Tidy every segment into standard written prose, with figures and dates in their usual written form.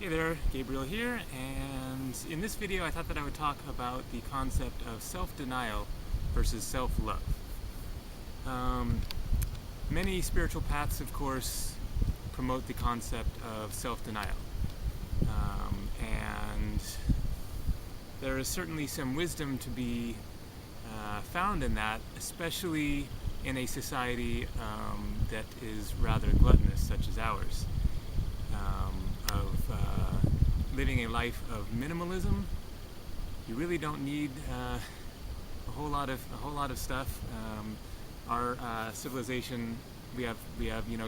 Hey there, Gabriel here, and in this video I thought that I would talk about the concept of self-denial versus self-love. Many spiritual paths, of course, promote the concept of self-denial, and there is certainly some wisdom to be found in that, especially in a society that is rather gluttonous, such as ours. Of living a life of minimalism. You really don't need a whole lot of stuff. Our civilization, we have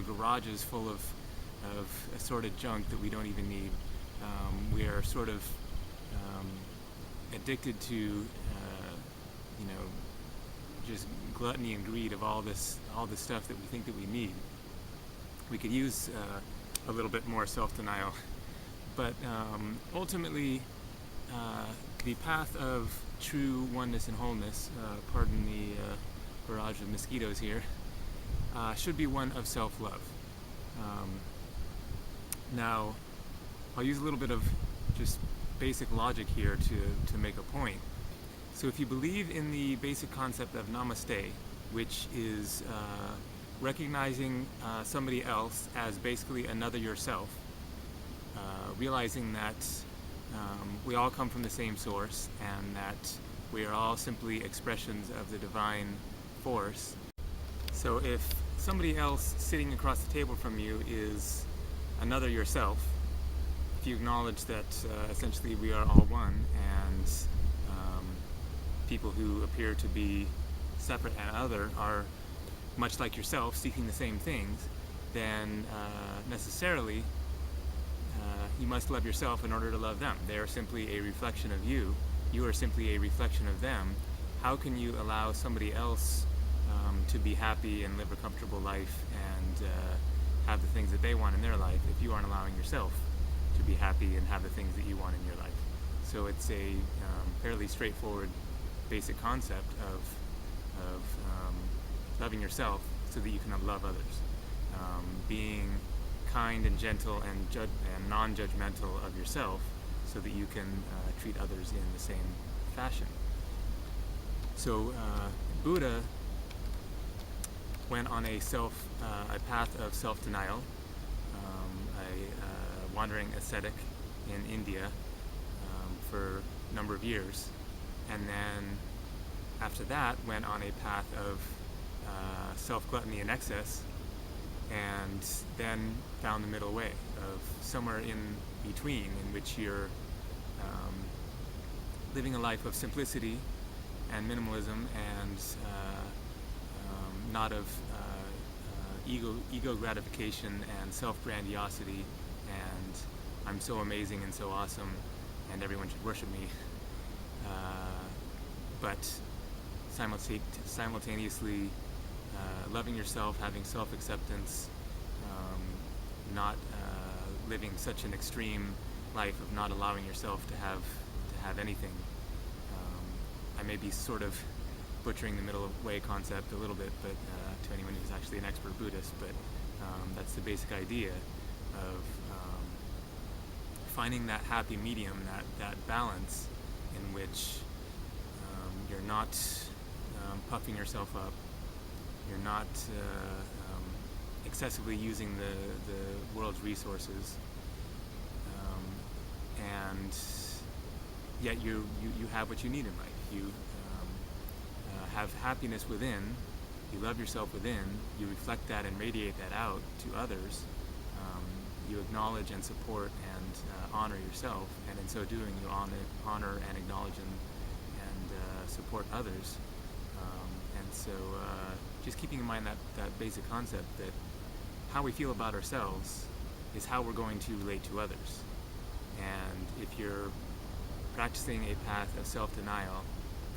garages full of assorted junk that we don't even need. We are sort of addicted to just gluttony and greed of all this stuff that we think that we need. We could use a little bit more self-denial, but ultimately the path of true oneness and wholeness, pardon the barrage of mosquitoes here, should be one of self-love. Now I'll use a little bit of just basic logic here to make a point. So if you believe in the basic concept of namaste, which is recognizing somebody else as basically another yourself, realizing that we all come from the same source and that we are all simply expressions of the divine force. So if somebody else sitting across the table from you is another yourself, if you acknowledge that essentially we are all one, and people who appear to be separate and other are much like yourself, seeking the same things, then necessarily you must love yourself in order to love them. They are simply a reflection of you. You are simply a reflection of them. How can you allow somebody else to be happy and live a comfortable life and have the things that they want in their life if you aren't allowing yourself to be happy and have the things that you want in your life? So it's a fairly straightforward basic concept of loving yourself so that you can love others. Being kind and gentle and non-judgmental of yourself so that you can treat others in the same fashion. So Buddha went on a path of self-denial, a wandering ascetic in India for a number of years, and then after that went on a path of self-gluttony and excess, and then found the middle way of somewhere in between, in which you're living a life of simplicity and minimalism and not of ego gratification and self-grandiosity and I'm so amazing and so awesome and everyone should worship me, but simultaneously loving yourself, having self-acceptance, not living such an extreme life of not allowing yourself to have anything. I may be sort of butchering the middle way concept a little bit, but to anyone who's actually an expert Buddhist, but that's the basic idea of finding that happy medium, that balance in which you're not puffing yourself up, you're not excessively using the world's resources, and yet you have what you need in life. You have happiness within, you love yourself within, you reflect that and radiate that out to others. You acknowledge and support and honor yourself, and in so doing you honor and acknowledge and support others. And so just keeping in mind that basic concept that how we feel about ourselves is how we're going to relate to others. And if you're practicing a path of self-denial,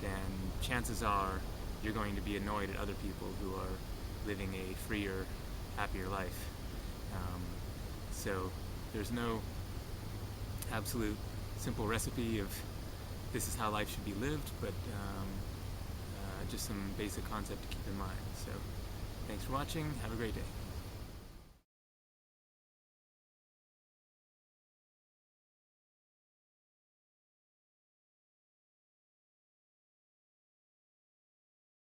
then chances are you're going to be annoyed at other people who are living a freer, happier life. So there's no absolute simple recipe of this is how life should be lived, but just some basic concept to keep in mind. So thanks for watching. Have a great day.